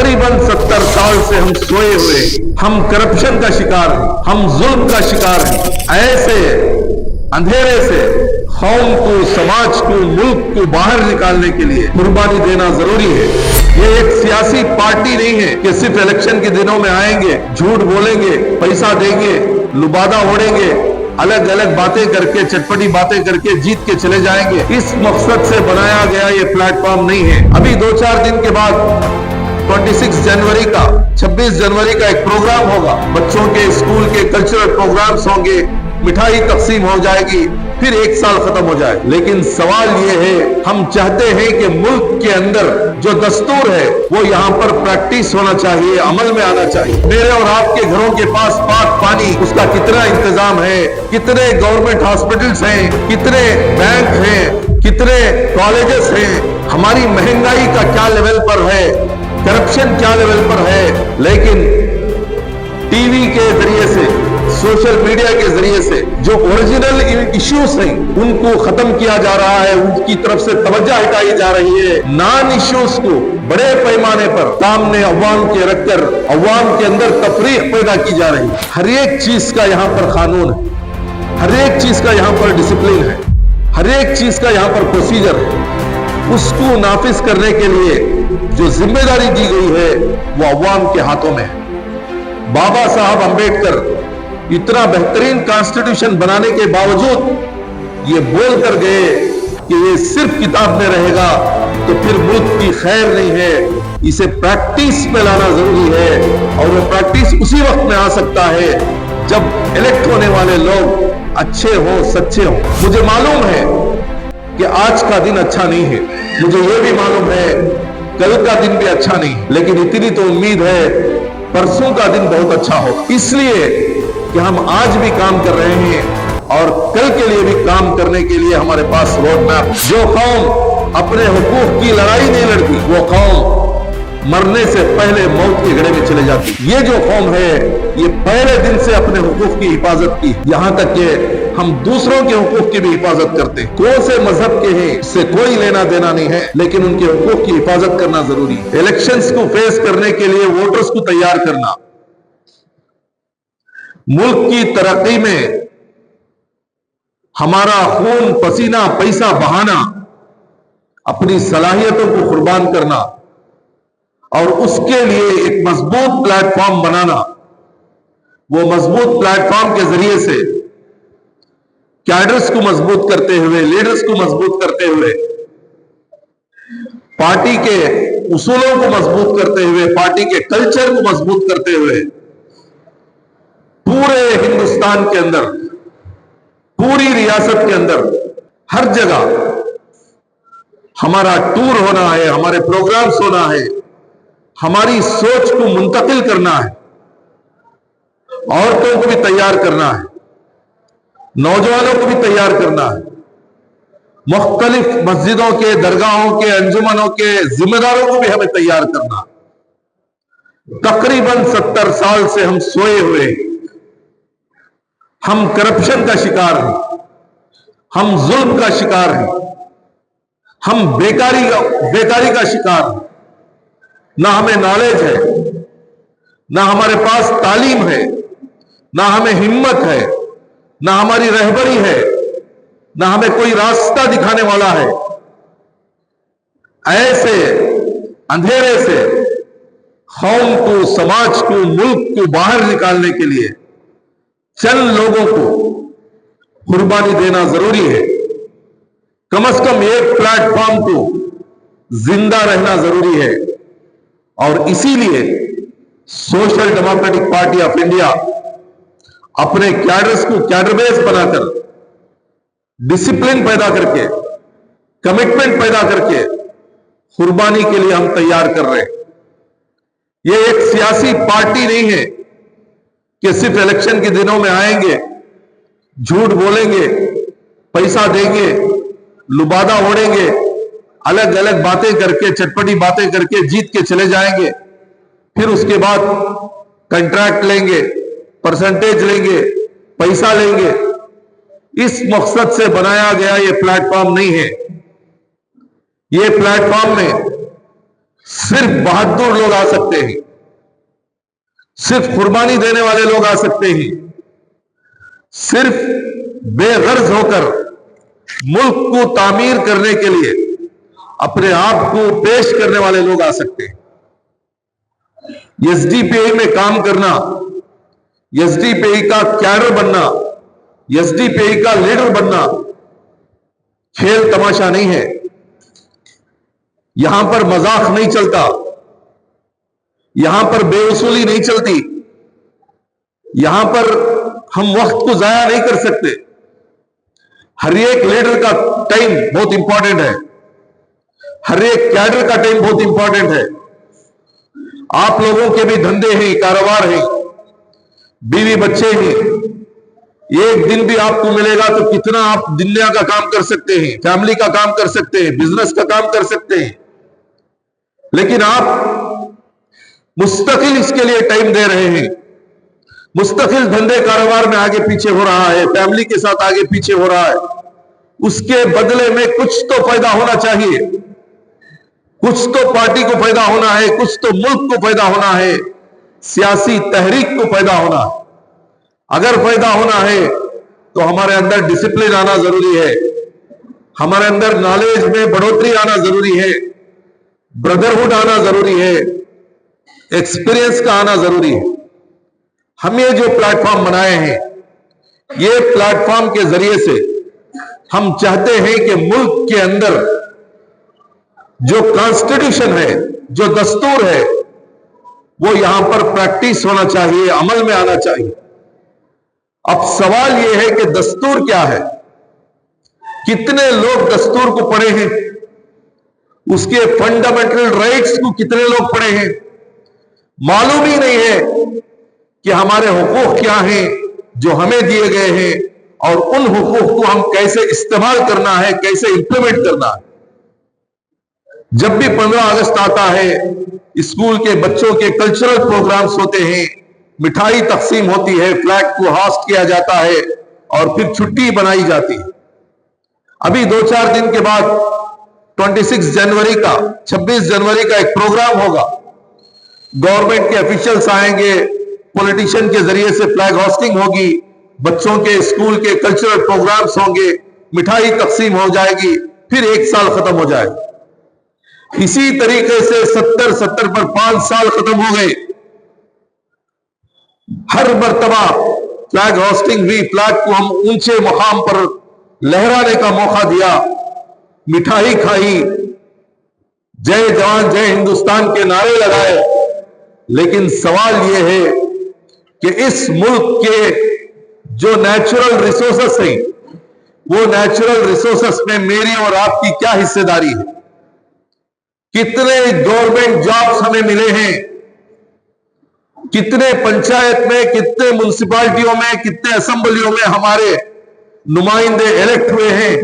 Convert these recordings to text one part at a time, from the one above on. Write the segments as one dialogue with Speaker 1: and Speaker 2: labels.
Speaker 1: तकरीबन 70 साल से हम सोए हुए, हम करप्शन का शिकार हैं, हम जुल्म का शिकार हैं। ऐसे अंधेरे से कौम को, समाज को, मुल्क को बाहर निकालने के लिए कुर्बानी देना जरूरी है। ये एक सियासी पार्टी नहीं है कि सिर्फ इलेक्शन के दिनों में आएंगे, झूठ बोलेंगे, पैसा देंगे, लुबादा ओढ़ेंगे, अलग अलग बातें करके, चटपटी बातें करके जीत के चले जाएंगे। इस मकसद से बनाया गया ये प्लेटफॉर्म नहीं है। अभी 2-4 दिन के बाद 26 जनवरी का, 26 जनवरी का एक प्रोग्राम होगा, बच्चों के स्कूल के कल्चरल प्रोग्राम्स होंगे, मिठाई तकसीम हो जाएगी, फिर 1 साल खत्म हो जाए। लेकिन सवाल ये है, हम चाहते हैं कि मुल्क के अंदर जो दस्तूर है वो यहाँ पर प्रैक्टिस होना चाहिए, अमल में आना चाहिए। मेरे और आपके घरों के पास पाक पानी, उसका कितना इंतजाम है, कितने गवर्नमेंट हॉस्पिटल्स हैं, कितने बैंक हैं, कितने कॉलेजेस हैं, हमारी महंगाई का क्या लेवल पर है, करप्शन क्या लेवल पर है। लेकिन टीवी के जरिए से, सोशल मीडिया के जरिए से जो ओरिजिनल इश्यूज हैं उनको खत्म किया जा रहा है, उनकी तरफ से तवज्जो हटाई जा रही है। नॉन इश्यूज को बड़े पैमाने पर सामने अवाम के रखकर अवाम के अंदर तफरीक पैदा की जा रही है। हर एक चीज का यहाँ पर कानून है, हर एक चीज का यहाँ पर डिसिप्लिन है, हर एक चीज का यहाँ पर प्रोसीजर है। उसको नाफिज करने के लिए जो जिम्मेदारी दी गई है वो अवाम के हाथों में है। बाबा साहब अंबेडकर इतना बेहतरीन कॉन्स्टिट्यूशन बनाने के बावजूद ये बोल कर गए कि ये सिर्फ किताब में रहेगा तो फिर मुल्क की खैर नहीं है, इसे प्रैक्टिस में लाना जरूरी है। और वो प्रैक्टिस उसी वक्त में आ सकता है जब इलेक्ट होने वाले लोग अच्छे हो, सच्चे हो। मुझे मालूम है कि आज का दिन अच्छा नहीं है, मुझे ये भी मालूम है कल का दिन भी अच्छा नहीं है, लेकिन इतनी तो उम्मीद है परसों का दिन बहुत अच्छा होगा। इसलिए कि हम आज भी काम कर रहे हैं और कल के लिए भी काम करने के लिए हमारे पास रोड मैप। जो कौम अपने हुकूक की लड़ाई नहीं लड़ती, वो कौम मरने से पहले मौत के घड़े में चले जाती। ये जो कौम है ये पहले दिन से अपने हुकूक की हिफाजत की, यहां तक कि हम दूसरों के हुकूक की भी हिफाजत करते हैं। कौन से मजहब के हैं इससे कोई लेना देना नहीं है, लेकिन उनके हुकूक की हिफाजत करना जरूरी है। इलेक्शंस को फेस करने के लिए वोटर्स को तैयार करना, मुल्क की तरक्की में हमारा खून, पसीना, पैसा बहाना, अपनी सलाहियतों को कुर्बान करना और उसके लिए एक मजबूत प्लेटफॉर्म बनाना। वो मजबूत प्लेटफॉर्म के जरिए से कैडर्स को मजबूत करते हुए, लीडर्स को मजबूत करते हुए, पार्टी के उसूलों को मजबूत करते हुए, पार्टी के कल्चर को मजबूत करते हुए पूरे हिंदुस्तान के अंदर, पूरी रियासत के अंदर, हर जगह हमारा टूर होना है, हमारे प्रोग्राम्स होना है, हमारी सोच को मुंतकिल करना है, औरतों को भी तैयार करना है, नौजवानों को भी तैयार करना है, मुख्तलिफ मस्जिदों के, दरगाहों के, अंजुमनों के जिम्मेदारों को भी हमें तैयार करना। तकरीबन 70 साल से हम सोए हुए हैं, हम करप्शन का शिकार हैं, हम जुल्म का शिकार हैं, हम बेकारी का शिकार हैं। ना हमें नॉलेज है, ना हमारे पास तालीम है, ना हमें हिम्मत है, ना हमारी रहबरी है, ना हमें कोई रास्ता दिखाने वाला है। ऐसे अंधेरे से कौम को, समाज को, मुल्क को बाहर निकालने के लिए चंद लोगों को कुर्बानी देना जरूरी है। कम से कम एक प्लेटफॉर्म को जिंदा रहना जरूरी है। और इसीलिए social democratic party of India अपने कैडर्स को कैडर बेस बनाकर, डिसिप्लिन पैदा करके, कमिटमेंट पैदा करके कुर्बानी के लिए हम तैयार कर रहे हैं। यह एक सियासी पार्टी नहीं है कि सिर्फ इलेक्शन के दिनों में आएंगे, झूठ बोलेंगे, पैसा देंगे, लुबादा ओढ़ेंगे, अलग अलग बातें करके, चटपटी बातें करके जीत के चले जाएंगे, फिर उसके बाद कॉन्ट्रैक्ट लेंगे, परसेंटेज लेंगे, पैसा लेंगे। इस मकसद से बनाया गया ये प्लेटफॉर्म नहीं है। ये प्लेटफॉर्म में صرف بہادر لوگ آ سکتے ہیں, صرف قربانی دینے والے لوگ آ سکتے ہیں, صرف بے غرض ہو کر ملک کو تعمیر کرنے کے لیے اپنے آپ کو پیش کرنے والے لوگ آ سکتے ہیں. ایس ڈی پی آئی میں کام کرنا, ایس ڈی پی آئی کا کیڈر بننا, ایس ڈی پی آئی کا لیڈر بننا کھیل تماشا نہیں ہے. یہاں پر مذاق نہیں چلتا, یہاں پر بے اصولی نہیں چلتی, یہاں پر ہم وقت کو ضائع نہیں کر سکتے. ہر ایک لیڈر کا ٹائم بہت امپورٹنٹ ہے, ہر ایک کیڈر کا ٹائم بہت امپورٹنٹ ہے. آپ لوگوں کے بھی دھندے ہیں, کاروبار ہیں, بیوی بچے ہیں. ایک دن بھی آپ کو ملے گا تو کتنا آپ دنیا کا کام کر سکتے ہیں, فیملی کا کام کر سکتے ہیں, بزنس کا کام کر سکتے ہیں. لیکن آپ مستقل اس کے لیے ٹائم دے رہے ہیں, مستقل دھندے کاروبار میں آگے پیچھے ہو رہا ہے, فیملی کے ساتھ آگے پیچھے ہو رہا ہے. اس کے بدلے میں کچھ تو پیدا ہونا چاہیے, کچھ تو پارٹی کو پیدا ہونا ہے, کچھ تو ملک کو پیدا ہونا ہے, سیاسی تحریک کو پیدا ہونا ہے. اگر پیدا ہونا ہے تو ہمارے اندر ڈسپلن آنا ضروری ہے, ہمارے اندر نالج میں بڑھوتری آنا ضروری ہے, بردرہڈ آنا ضروری ہے, ایکسپیرینس کا آنا ضروری ہے. ہم یہ جو پلیٹ فارم بنائے ہیں, یہ پلیٹ فارم کے ذریعے سے ہم چاہتے ہیں کہ ملک کے اندر جو کانسٹیٹیوشن ہے, جو دستور ہے, وہ یہاں پر پریکٹس ہونا چاہیے, عمل میں آنا چاہیے. اب سوال یہ ہے کہ دستور کیا ہے, کتنے لوگ دستور کو پڑھے ہیں, اس کے فنڈامنٹل رائٹس کو کتنے لوگ پڑھے ہیں. معلوم ہی نہیں ہے کہ ہمارے حقوق کیا ہیں جو ہمیں دیے گئے ہیں, اور ان حقوق کو ہم کیسے استعمال کرنا ہے, کیسے امپلیمنٹ کرنا ہے. جب بھی 15 اگست آتا ہے, اسکول کے بچوں کے کلچرل پروگرامز ہوتے ہیں, مٹھائی تقسیم ہوتی ہے, فلیگ کو ہاسٹ کیا جاتا ہے, اور پھر چھٹی بنائی جاتی ہے. ابھی 2-4 دن کے بعد 26 جنوری کا 26 جنوری کا ایک پروگرام ہوگا. گورنمنٹ کے افیشلز آئیں گے, پولیٹیشین کے ذریعے سے فلیگ ہاسٹنگ ہوگی, بچوں کے اسکول کے کلچرل پروگرامز ہوں گے, مٹھائی تقسیم ہو جائے گی, پھر 1 سال ختم ہو جائے گا. اسی طریقے سے 70 پر 5 سال ختم ہو گئے. ہر مرتبہ فلیگ ہاسٹنگ ہوئی, فلیگ کو ہم اونچے مقام پر لہرانے کا موقع دیا, مٹھائی کھائی, جے جوان جے ہندوستان کے نعرے لگائے. لیکن سوال یہ ہے کہ اس ملک کے جو نیچرل ریسورسز ہیں, وہ نیچرل ریسورسز میں میری اور آپ کی کیا حصہ داری ہے. کتنے گورنمنٹ جابز ہمیں ملے ہیں, کتنے پنچایت میں, کتنے میونسپلٹیوں میں, کتنے اسمبلیوں میں ہمارے نمائندے الیکٹ ہوئے ہیں.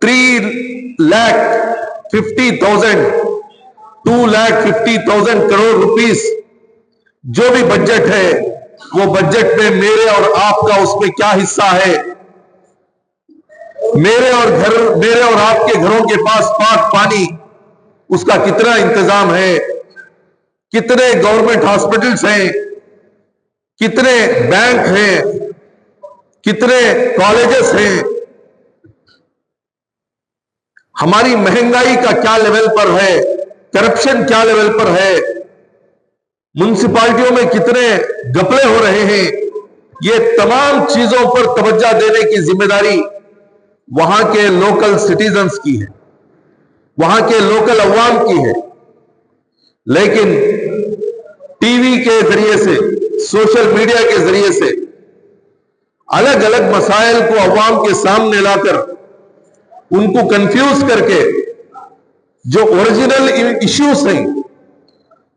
Speaker 1: 2,50,000 کروڑ روپیز جو بھی بجٹ ہے, وہ بجٹ میں میرے اور آپ کا اس میں کیا حصہ ہے. میرے اور آپ کے گھروں کے پاس پاک پانی, اس کا کتنا انتظام ہے, کتنے گورنمنٹ ہاسپٹلز ہیں, کتنے بینک ہیں, کتنے کالجز ہیں. ہماری مہنگائی کا کیا لیول پر ہے, کرپشن کیا لیول پر ہے, میونسپلٹیوں میں کتنے گھپلے ہو رہے ہیں. یہ تمام چیزوں پر توجہ دینے کی ذمہ داری وہاں کے لوکل سٹیزنز کی ہے, وہاں کے لوکل عوام کی ہے. لیکن ٹی وی کے ذریعے سے, سوشل میڈیا کے ذریعے سے الگ الگ مسائل کو عوام کے سامنے لا کر ان کو کنفیوز کر کے جو اوریجنل ایشوز ہیں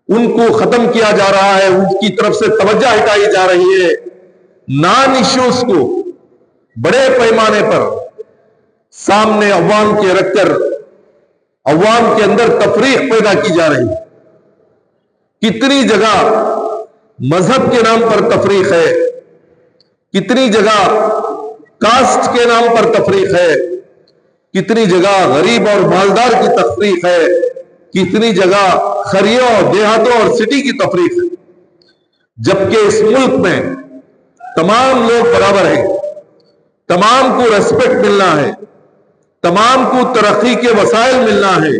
Speaker 1: ان کو ختم کیا جا رہا ہے, ان کی طرف سے توجہ ہٹائی جا رہی ہے. نان ایشوز کو بڑے پیمانے پر سامنے عوام کے رکھ کر عوام کے اندر تفریق پیدا کی جا رہی ہے. کتنی جگہ مذہب کے نام پر تفریق ہے, کتنی جگہ کاسٹ کے نام پر تفریق ہے, कितनी जगह गरीब और मालदार की तफरीक है, कितनी जगह खरियों देहातों और सिटी की तफरीक है। जबकि इस मुल्क में तमाम लोग बराबर हैं, तमाम को रेस्पेक्ट मिलना है, तमाम को तरक्की के वसाइल मिलना है,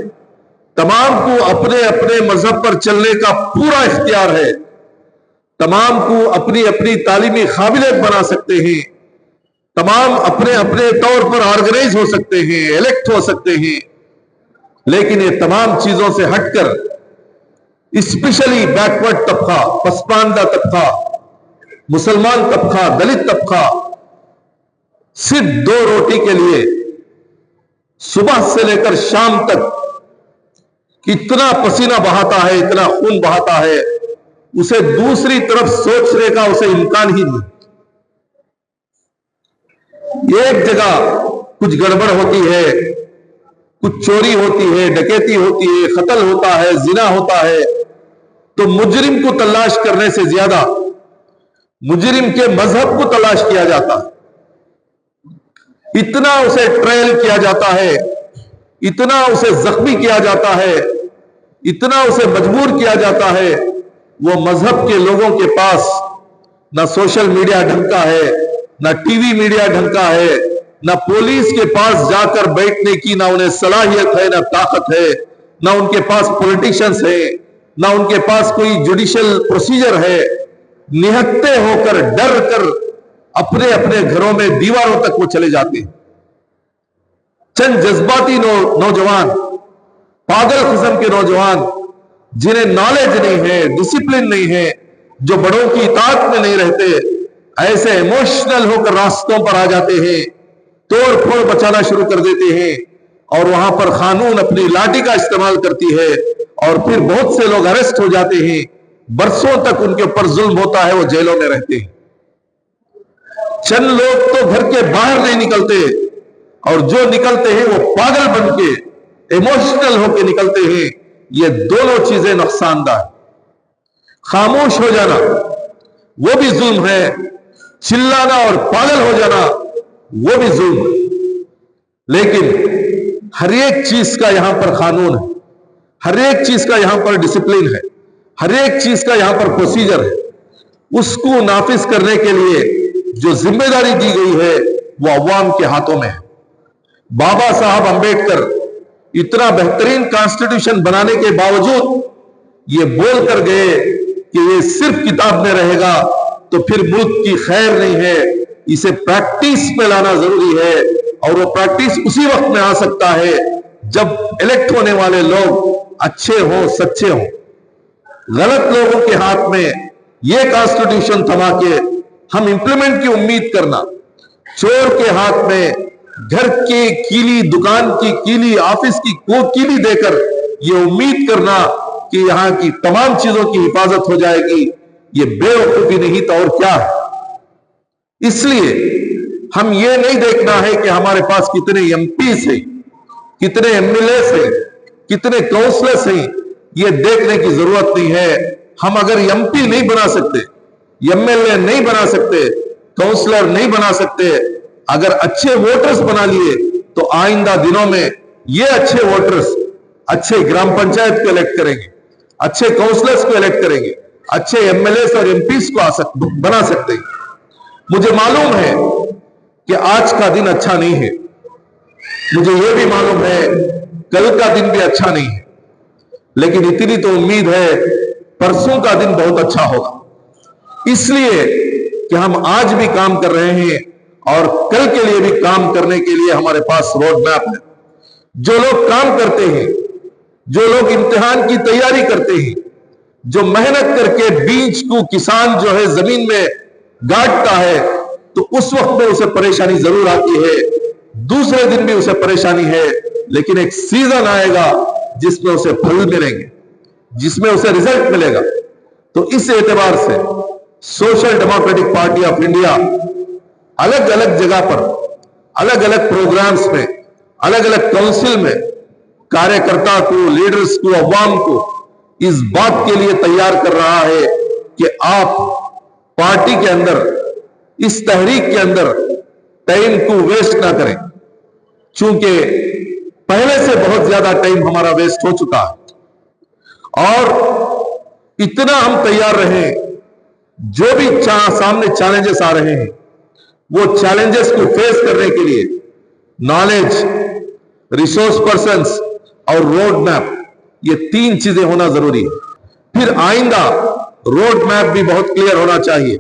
Speaker 1: तमाम को अपने अपने मजहब पर चलने का पूरा इख्तियार है, तमाम को अपनी अपनी तालीमी काबिलियत बना सकते हैं, तमाम अपने अपने तौर पर ऑर्गेनाइज हो सकते हैं, इलेक्ट हो सकते हैं। लेकिन ये तमाम चीजों से हटकर स्पेशली बैकवर्ड तबका, पसमानदा तबका, मुसलमान तबका, दलित तबका सिर्फ 2 रोटी के लिए सुबह से लेकर शाम तक इतना पसीना बहाता है, इतना खून बहाता है, उसे दूसरी तरफ सोचने का उसे इम्कान ही नहीं। एक जगह कुछ गड़बड़ होती है, कुछ चोरी होती है, डकैती होती है, कत्ल होता है, जिना होता है, तो मुजरिम को तलाश करने से ज्यादा मुजरिम के मजहब को तलाश किया जाता है। इतना उसे ट्रायल किया जाता है, इतना उसे जख्मी किया जाता है, इतना उसे मजबूर किया जाता है। वो मजहब के लोगों के पास ना सोशल मीडिया ढंग का है, ना टीवी मीडिया ढंग का है, ना पुलिस के पास जाकर बैठने की ना उन्हें सलाहियत है, ना ताकत है, ना उनके पास पॉलिटिशियंस है, ना उनके पास कोई जुडिशियल प्रोसीजर है। निहत्ते होकर डर कर अपने अपने घरों में दीवारों तक वो चले जाते हैं। चंद जज्बाती नौजवान, पागल किस्म के नौजवान जिन्हें नॉलेज नहीं है, डिसिप्लिन नहीं है, जो बड़ों की इताअत में नहीं रहते, ऐसे इमोशनल होकर रास्तों पर आ जाते हैं, तोड़ फोड़ मचाना शुरू कर देते हैं और वहां पर कानून अपनी लाठी का इस्तेमाल करती है और फिर बहुत से लोग अरेस्ट हो जाते हैं। बरसों तक उनके ऊपर जुल्म होता है, वो जेलों में रहते हैं। चंद लोग तो घर के बाहर नहीं निकलते और जो निकलते हैं वो पागल बन के इमोशनल होकर निकलते हैं। ये दोनों चीजें नुकसानदार। खामोश हो जाना वो भी जुल्म है, चिल्लाना और पागल हो जाना वो भी जुल्म है। लेकिन हर एक चीज का यहां पर कानून है, हर एक चीज का यहां पर डिसिप्लिन है, हर एक चीज का यहां पर प्रोसीजर है। उसको नाफिज करने के लिए जो जिम्मेदारी दी गई है वो अवाम के हाथों में है। बाबा साहब अंबेडकर इतना बेहतरीन कॉन्स्टिट्यूशन बनाने के बावजूद ये बोल कर गए कि ये सिर्फ किताब में रहेगा तो फिर मुल्क की खैर नहीं है, इसे प्रैक्टिस में लाना जरूरी है। और वो प्रैक्टिस उसी वक्त में आ सकता है जब इलेक्ट होने वाले लोग अच्छे हों, सच्चे हों। गलत लोगों के हाथ में ये कॉन्स्टिट्यूशन थमा के हम इंप्लीमेंट की उम्मीद करना, चोर के हाथ में घर की कीली, दुकान की कीली, ऑफिस की कीली देकर ये उम्मीद करना कि यहां की तमाम चीजों की हिफाजत हो जाएगी, ये बेवकूफी नहीं तो और क्या है। इसलिए हम ये नहीं देखना है कि हमारे पास कितने एमपीस हैं, कितने एमएलए हैं, कितने काउंसलर्स हैं, ये देखने की जरूरत नहीं है। हम अगर एमपी नहीं बना सकते, एमएलए नहीं बना सकते, काउंसलर नहीं बना सकते, अगर अच्छे वोटर्स बना लिए तो आइंदा दिनों में ये अच्छे वोटर्स अच्छे ग्राम पंचायत को इलेक्ट करेंगे, अच्छे काउंसलर्स को इलेक्ट करेंगे, अच्छे एमएलए और एमपीस को बना सकते हैं। मुझे मालूम है कि आज का दिन अच्छा नहीं है, मुझे यह भी मालूम है कल का दिन भी अच्छा नहीं है, लेकिन इतनी तो उम्मीद है परसों का दिन बहुत अच्छा होगा। इसलिए कि हम आज भी काम कर रहे हैं और कल के लिए भी काम करने के लिए हमारे पास रोड मैप है। जो लोग काम करते हैं, जो लोग इम्तिहान की तैयारी करते हैं, जो मेहनत करके बीज को किसान जो है जमीन में गाड़ता है, तो उस वक्त में उसे परेशानी जरूर आती है, दूसरे दिन भी उसे परेशानी है, लेकिन एक सीजन आएगा जिसमें उसे फल मिलेंगे, जिसमें उसे रिजल्ट मिलेगा। तो इस एतबार से social democratic party of India अलग अलग जगह पर, अलग अलग प्रोग्राम्स में, अलग अलग काउंसिल में कार्यकर्ता को, लीडर्स को, अवाम को इस बात के लिए तैयार कर रहा है कि आप पार्टी के अंदर, इस तहरीक के अंदर टाइम को वेस्ट ना करें। चूंकि पहले से बहुत ज्यादा टाइम हमारा वेस्ट हो चुका है और इतना हम तैयार रहे, जो भी सामने चैलेंजेस आ रहे हैं वो चैलेंजेस को फेस करने के लिए नॉलेज, रिसोर्स पर्संस और रोड मैप, ये 3 चीजें होना जरूरी है। फिर आइंदा रोड मैप भी बहुत क्लियर होना चाहिए।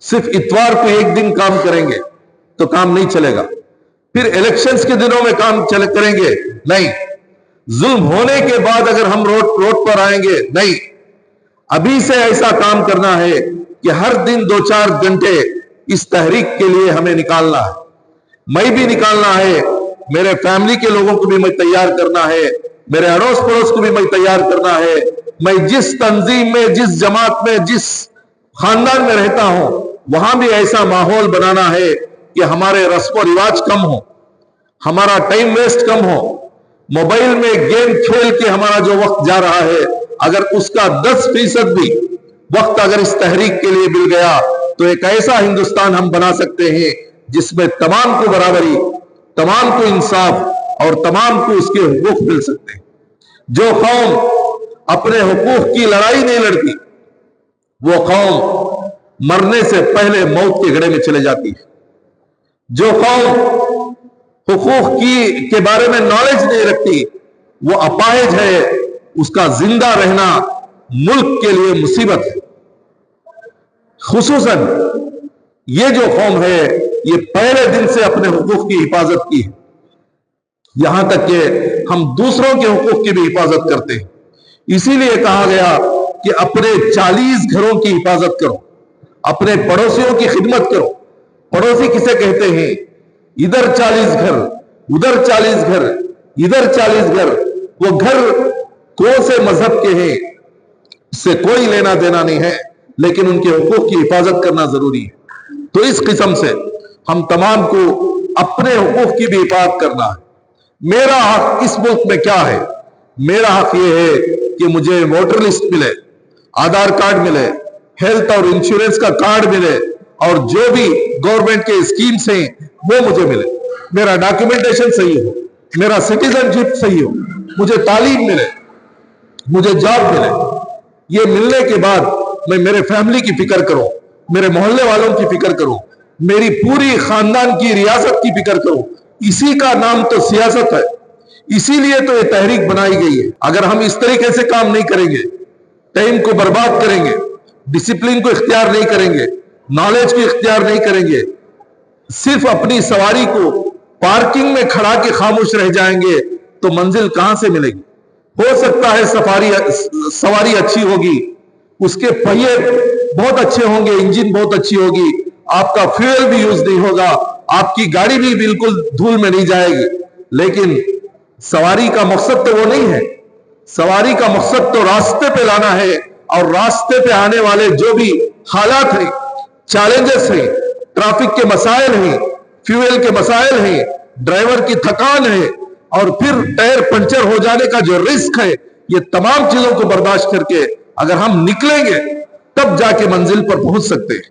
Speaker 1: सिर्फ इतवार को एक दिन काम करेंगे तो काम नहीं चलेगा, फिर इलेक्शंस के दिनों में काम करेंगे नहीं, जुल्म होने के बाद अगर हम रोड पर आएंगे नहीं। अभी से ऐसा काम करना है कि हर दिन 2-4 घंटे इस तहरीक के लिए हमें निकालना है। मैं भी निकालना है, मेरे फैमिली के लोगों को भी मैं तैयार करना है, मेरे अड़ोस पड़ोस को भी मैं तैयार करना है। मैं जिस तंजीम में, जिस जमात में, जिस खानदान में रहता हूं वहां भी ऐसा माहौल बनाना है कि हमारे रस्म और रिवाज कम हो, हमारा टाइम वेस्ट कम हो। मोबाइल में गेम खेल के हमारा जो वक्त जा रहा है, अगर उसका 10% भी वक्त अगर इस तहरीक के लिए मिल गया तो एक ऐसा हिंदुस्तान हम बना सकते हैं जिसमें तमाम को बराबरी, तमाम को इंसाफ और तमाम को उसके हुकूक मिल सकते हैं। जो कौम अपने हुकूक की लड़ाई नहीं लड़ती वो कौम मरने से पहले मौत के घड़े में चले जाती है। जो कौम हुकूक के बारे में नॉलेज नहीं रखती वो अपाहिज है, उसका जिंदा रहना मुल्क के लिए मुसीबत है। खुसूसन ये जो कौम है ये पहले दिन से अपने हुकूक की हिफाजत की है, यहां तक कि हम दूसरों के हुकूक की भी हिफाजत करते हैं। इसीलिए कहा गया कि अपने 40 घरों की हिफाजत करो, अपने पड़ोसियों की खिदमत करो। पड़ोसी किसे कहते हैं? इधर 40 घर, उधर 40 घर, इधर 40 घर। वो घर कौन से मजहब के हैं इससे कोई लेना देना नहीं है, लेकिन उनके हुकूक की हिफाजत करना जरूरी है। तो इस किस्म से हम तमाम को अपने हुकूक की भी हिफाजत करना है। मेरा हक इस मुल्क में क्या है? मेरा हक यह है कि मुझे वोटर लिस्ट मिले, आधार कार्ड मिले, हेल्थ और इंश्योरेंस का कार्ड मिले और जो भी गवर्नमेंट के स्कीम्स हैं वो मुझे मिले, मेरा डॉक्यूमेंटेशन सही हो, मेरा सिटीजनशिप सही हो, मुझे तालीम मिले, मुझे जॉब मिले। ये मिलने के बाद मैं मेरे फैमिली की फिक्र करूं, मेरे मोहल्ले वालों की फिक्र करूं, मेरी पूरी खानदान की रियासत की फिक्र करूं। इसी का नाम तो सियासत है, इसीलिए तो ये तहरीक बनाई गई है। अगर हम इस तरीके से काम नहीं करेंगे, टाइम को बर्बाद करेंगे, डिसिप्लिन को इख्तियार नहीं करेंगे, नॉलेज को इख्तियार नहीं करेंगे, सिर्फ अपनी सवारी को पार्किंग में खड़ा के खामोश रह जाएंगे तो मंजिल कहां से मिलेगी? हो सकता है सवारी अच्छी होगी, उसके पहिए बहुत अच्छे होंगे, इंजन बहुत अच्छी होगी, आपका फ्यूल भी यूज नहीं होगा, आपकी गाड़ी भी बिल्कुल धूल में नहीं जाएगी, लेकिन सवारी का मकसद तो वो नहीं है। सवारी का मकसद तो रास्ते पे लाना है, और रास्ते पे आने वाले जो भी हालात हैं, चैलेंजेस हैं, ट्रैफिक के मसाइल हैं, फ्यूल के मसाइल हैं, ड्राइवर की थकान है और फिर टायर पंचर हो जाने का जो रिस्क है, ये तमाम चीजों को बर्दाश्त करके अगर हम निकलेंगे तब जाके मंजिल पर पहुंच सकते हैं।